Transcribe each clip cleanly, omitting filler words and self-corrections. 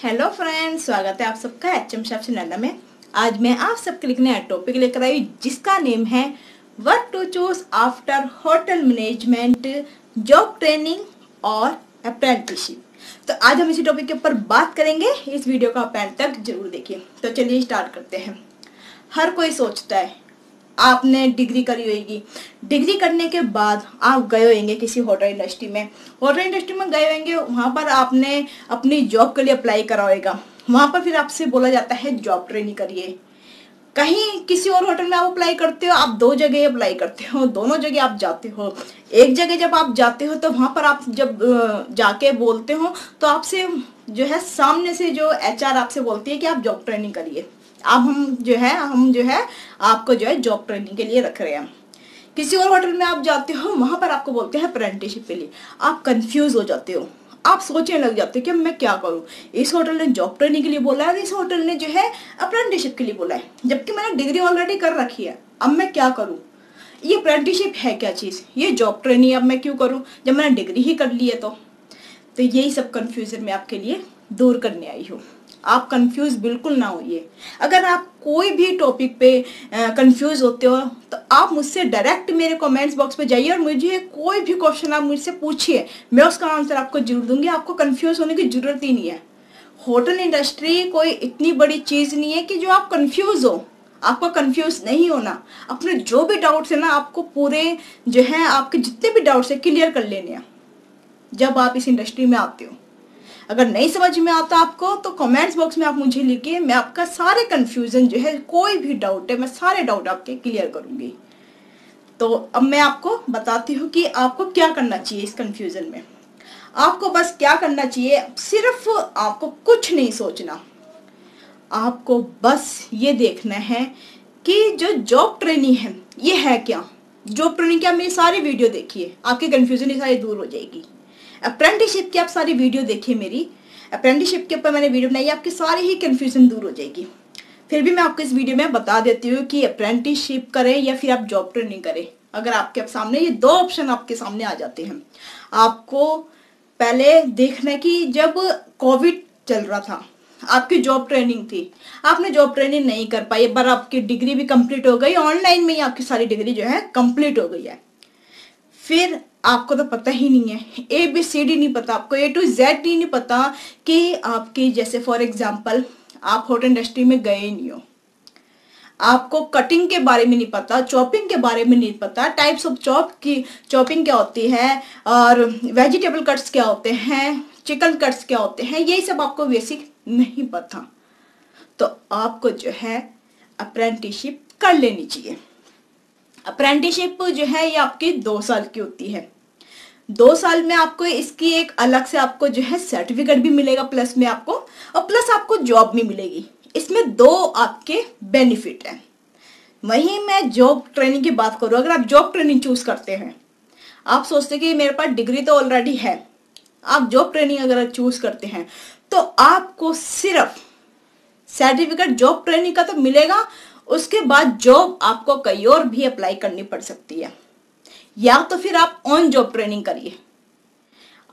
Hello friends, स्वागत है आप सबका एचएम शॉप चैनल में। आज मैं आप सबके लिखने टॉपिक लेकर आई जिसका नेम है what to choose after hotel management, job training और अप्रेंटिसशिप। तो आज हम इसी टॉपिक के ऊपर बात करेंगे। इस वीडियो का आप एंड तक जरूर देखिए। तो चलिए स्टार्ट करते हैं। हर कोई सोचता है आपने डिग्री करी होगी, डिग्री करने के बाद आप गए होंगे किसी होटल इंडस्ट्री में गए होंगे, वहाँ पर आपने अपनी जॉब के लिए अप्लाई करा होगा। वहाँ पर फिर आपसे बोला जाता है जॉब ट्रेनिंग करिए। कहीं किसी और होटल में आप अप्लाई करते हो, आप दो जगह अप्लाई करते हो, दोनों जगह आप जाते हो। एक जगह जब आप जाते हो तो वहाँ पर आप जब जाके बोलते हो तो आपसे जो है सामने से जो एचआर आपसे बोलती है कि आप जॉब ट्रेनिंग करिए। अब हम जो है आपको जो है जॉब ट्रेनिंग के लिए रख रहे हैं। किसी और होटल में आप जाते हो, वहां पर आपको बोलते हैं अप्रेंटिसशिप के लिए। आप कंफ्यूज हो जाते हो, आप सोचने लग जाते हो कि मैं क्या करूं। इस होटल ने जॉब ट्रेनिंग के लिए बोला है, इस होटल ने जो है अप्रेंटिसशिप के लिए बोला है, जबकि मैंने डिग्री ऑलरेडी कर रखी है। अब मैं क्या करूं? ये अप्रेंटिसशिप है क्या चीज़, ये जॉब ट्रेनिंग अब मैं क्यों करूं जब मैंने डिग्री ही कर ली है। तो यही सब कंफ्यूजन मैं आपके लिए दूर करने आई हूँ। आप कंफ्यूज बिल्कुल ना होइए। अगर आप कोई भी टॉपिक पे कंफ्यूज होते हो तो आप मुझसे डायरेक्ट मेरे कमेंट्स बॉक्स पे जाइए और मुझे कोई भी क्वेश्चन आप मुझसे पूछिए, मैं उसका आंसर आपको जरूर दूंगी। आपको कंफ्यूज होने की जरूरत ही नहीं है। होटल इंडस्ट्री कोई इतनी बड़ी चीज़ नहीं है कि जो आप कंफ्यूज हो। आपको कंफ्यूज नहीं होना। अपने जो भी डाउट्स है ना, आपको पूरे जो है आपके जितने भी डाउट्स है क्लियर कर लेने हैं जब आप इस इंडस्ट्री में आते हो। अगर नहीं समझ में आता आपको तो कमेंट्स बॉक्स में आप मुझे लिखिए, मैं आपका सारे कंफ्यूजन जो है, कोई भी डाउट है, मैं सारे डाउट आपके क्लियर करूंगी। तो अब मैं आपको बताती हूँ कि आपको क्या करना चाहिए इस कंफ्यूजन में। आपको बस क्या करना चाहिए, सिर्फ आपको कुछ नहीं सोचना। आपको बस ये देखना है कि जो जॉब ट्रेनिंग है ये है क्या। जॉब ट्रेनिंग की आप मेरी सारी वीडियो देखिए, आपकी कंफ्यूजन ही सारी दूर हो जाएगी। अप्रेंटिसशिप की आप सारी वीडियो देखिए, मेरी अप्रेंटिसशिप के ऊपर मैंने वीडियो बनाई, आपकी सारी ही कंफ्यूजन दूर हो जाएगी। फिर भी मैं आपको इस वीडियो में बता देती हूँ कि अप्रेंटिसशिप करें या फिर आप जॉब ट्रेनिंग करें। अगर आपके सामने ये दो ऑप्शन आपके सामने आ जाते हैं, आपको पहले देखना है कि जब कोविड चल रहा था, आपकी जॉब ट्रेनिंग थी, आपने जॉब ट्रेनिंग नहीं कर पाई, पर आपकी डिग्री भी कंप्लीट हो गई, ऑनलाइन में ही आपकी सारी डिग्री जो है कंप्लीट हो गई है। फिर आपको तो पता ही नहीं है, ABCD नहीं पता, आपको A to Z नहीं पता कि आपकी, जैसे फॉर एग्जांपल आप होटल इंडस्ट्री में गए नहीं हो, आपको कटिंग के बारे में नहीं पता, चॉपिंग के बारे में नहीं पता, टाइप्स ऑफ चॉपिंग क्या होती है, और वेजिटेबल कट्स क्या होते हैं, चिकन कट्स क्या होते हैं, यही सब आपको बेसिक नहीं पता। तो आपको जो है अप्रेंटिसशिप कर लेनी चाहिए। अप्रेंटिसशिप जो है ये आपकी 2 साल की होती है। 2 साल में आपको इसकी एक अलग से आपको जो है सर्टिफिकेट भी मिलेगा प्लस में आपको, और प्लस आपको जॉब भी मिलेगी। इसमें 2 आपके बेनिफिट है। वहीं मैं जॉब ट्रेनिंग की बात करूँ, अगर आप जॉब ट्रेनिंग चूज करते हैं, आप सोचते कि मेरे पास डिग्री तो ऑलरेडी है, आप जॉब ट्रेनिंग अगर चूज करते हैं तो आपको सिर्फ सर्टिफिकेट जॉब ट्रेनिंग का तो मिलेगा, उसके बाद जॉब आपको कहीं और भी अप्लाई करनी पड़ सकती है। या तो फिर आप ऑन जॉब ट्रेनिंग करिए।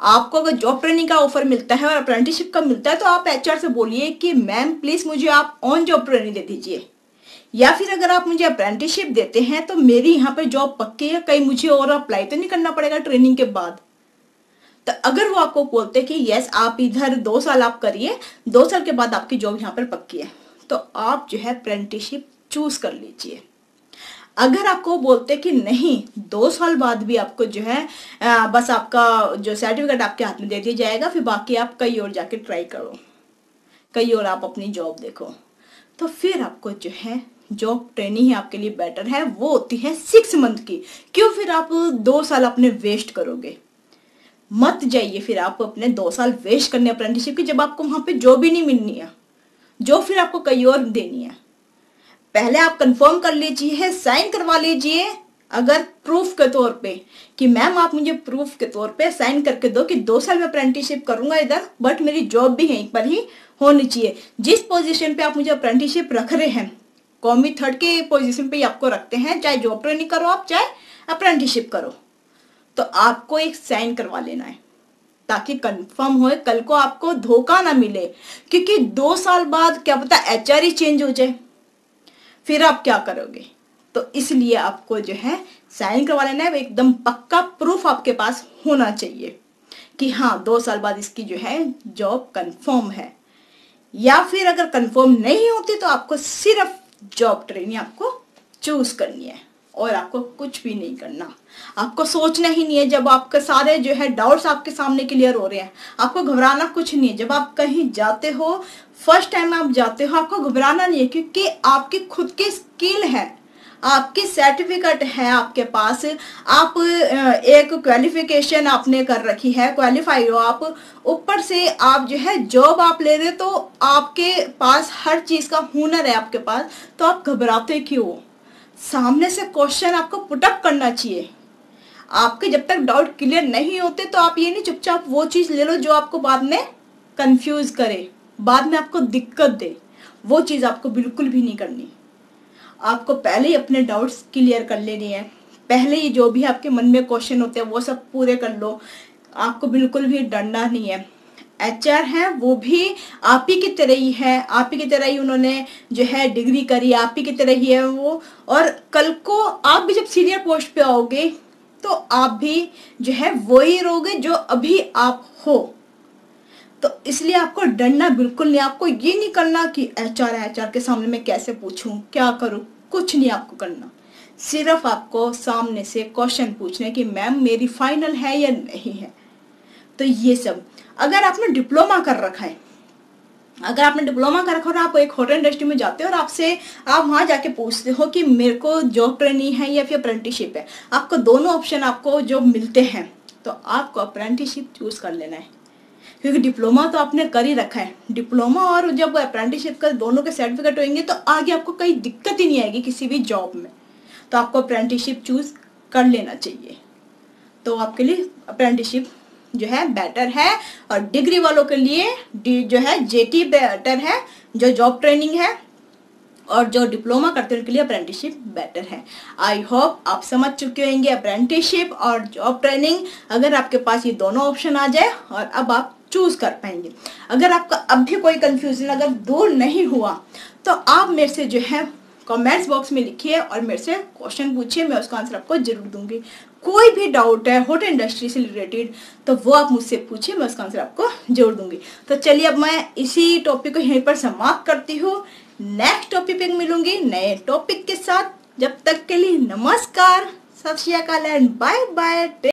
आपको अगर जॉब ट्रेनिंग का ऑफर मिलता है और अप्रेंटिसशिप का मिलता है तो आप एचआर से बोलिए कि मैम प्लीज मुझे आप ऑन जॉब ट्रेनिंग दे दीजिए। या फिर अगर आप मुझे अप्रेंटिसशिप देते हैं तो मेरी यहाँ पर जॉब पक्की है, कहीं मुझे और अप्लाई तो नहीं करना पड़ेगा ट्रेनिंग के बाद। तो अगर वो आपको बोलते कि यस आप इधर 2 साल आप करिए, 2 साल के बाद आपकी जॉब यहाँ पर पक्की है, तो आप जो है अप्रेंटिसशिप चूज कर लीजिए। अगर आपको बोलते कि नहीं 2 साल बाद भी आपको जो है बस आपका जो सर्टिफिकेट आपके हाथ में दे दिया जाएगा, फिर बाकी आप कहीं और जाके ट्राई करो, कहीं और आप अपनी जॉब देखो, तो फिर आपको जो है जॉब ट्रेनिंग ही आपके लिए बेटर है। वो होती है 6 मंथ की। क्यों फिर आप 2 साल अपने वेस्ट करोगे? मत जाइए फिर आप अपने 2 साल वेस्ट करने अप्रेंटिसशिप की, जब आपको वहां पे जॉब ही नहीं मिलनी है, जो फिर आपको कहीं और देनी है। पहले आप कंफर्म कर लीजिए, साइन करवा लीजिए, अगर प्रूफ के तौर पे कि मैम आप मुझे प्रूफ के तौर पे साइन करके दो कि 2 साल में अप्रेंटिसशिप करूंगा इधर, बट मेरी जॉब भी यहीं पर ही होनी चाहिए। जिस पोजीशन पे आप मुझे अप्रेंटिसशिप रख रहे हैं, कॉमी 3rd के पोजीशन पे आपको रखते हैं, चाहे जॉब ट्रेनिंग करो आप, चाहे अप्रेंटिसशिप करो, तो आपको एक साइन करवा लेना है। ताकि कंफर्म होए, कल को आपको धोखा ना मिले, क्योंकि 2 साल बाद क्या पता एचआर ही चेंज हो जाए, फिर आप क्या करोगे। तो इसलिए आपको जो है साइन करवा लेना है, एकदम पक्का प्रूफ आपके पास होना चाहिए कि हाँ 2 साल बाद इसकी जो है जॉब कंफर्म है। या फिर अगर कंफर्म नहीं होती तो आपको सिर्फ जॉब ट्रेनिंग आपको चूज करनी है और आपको कुछ भी नहीं करना, आपको सोचना ही नहीं है। जब आपके सारे जो है डाउट्स आपके सामने क्लियर हो रहे हैं, आपको घबराना कुछ नहीं है। जब आप कहीं जाते हो, फर्स्ट टाइम आप जाते हो, आपको घबराना नहीं है, क्योंकि आपकी खुद की स्किल है, आपकी सर्टिफिकेट है आपके पास, आप एक क्वालिफिकेशन आपने कर रखी है, क्वालिफाई हो आप, ऊपर से आप जो है जॉब आप ले रहे, तो आपके पास हर चीज का हुनर है आपके पास, तो आप घबराते क्यों। सामने से क्वेश्चन आपको पुटअप करना चाहिए। आपके जब तक डाउट क्लियर नहीं होते तो आप ये नहीं चुपचाप वो चीज ले लो जो आपको बाद में कंफ्यूज करे, बाद में आपको दिक्कत दे, वो चीज आपको बिल्कुल भी नहीं करनी। आपको पहले ही अपने डाउट्स क्लियर कर लेने हैं, पहले ही जो भी आपके मन में क्वेश्चन होते हैं वो सब पूरे कर लो, आपको बिल्कुल भी डरना नहीं है। एचआर है वो भी आप ही की तरह ही है, आप ही की तरह ही उन्होंने जो है डिग्री करी, आप ही की तरह ही है वो, और कल को आप भी जब सीनियर पोस्ट पे आओगे तो आप भी जो है वही रहोगे जो अभी आप हो। तो इसलिए आपको डरना बिल्कुल नहीं, आपको ये नहीं करना कि एचआर के सामने मैं कैसे पूछूं, क्या करूं, कुछ नहीं आपको करना। सिर्फ आपको सामने से क्वेश्चन पूछने कि मैम मेरी फाइनल है या नहीं है। तो ये सब अगर आपने डिप्लोमा कर रखा है, अगर आपने डिप्लोमा कर रखा और आप एक होटल इंडस्ट्री में जाते हो और आपसे आप वहां जाके पूछते हो कि मेरे को जॉब ट्रेनिंग है या फिर अप्रेंटिसशिप है, आपको दोनों ऑप्शन आपको जो मिलते हैं, तो आपको अप्रेंटिसशिप चूज कर लेना है, क्योंकि डिप्लोमा तो आपने कर ही रखा है। डिप्लोमा और जब अप्रेंटिसशिप का दोनों के सर्टिफिकेट होंगे तो आगे आपको कोई दिक्कत ही नहीं आएगी किसी भी जॉब में, तो आपको अप्रेंटिसशिप चूज कर लेना चाहिए। तो आपके लिए अप्रेंटिसशिप जो है बेटर है, और डिग्री वालों के लिए जो है जेटी बेटर है जो जॉब ट्रेनिंग है, और जो डिप्लोमा करते हैं उनके लिए अप्रेंटिसशिप बेटर है। आई होप आप समझ चुके होंगे अप्रेंटिसशिप और जॉब ट्रेनिंग। अगर आपके पास ये दोनों ऑप्शन आ जाए और अब आप चूज कर पाएंगे। अगर आपका अब भी कोई कंफ्यूजन अगर दूर नहीं हुआ तो आप मेरे से जो है कमेंट्स बॉक्स में लिखिए और मेरे से क्वेश्चन पूछिए, मैं उसका आंसर आपको जरूर दूंगी। कोई भी डाउट है होटल इंडस्ट्री से रिलेटेड तो वो आप मुझसे पूछिए, मैं उसका आंसर आपको जरूर दूंगी। तो चलिए अब मैं इसी टॉपिक को यहीं पर समाप्त करती हूँ। नेक्स्ट टॉपिक पे मिलूंगी नए टॉपिक के साथ। जब तक के लिए नमस्कार, सत श्री अकाल एंड बाय बाय।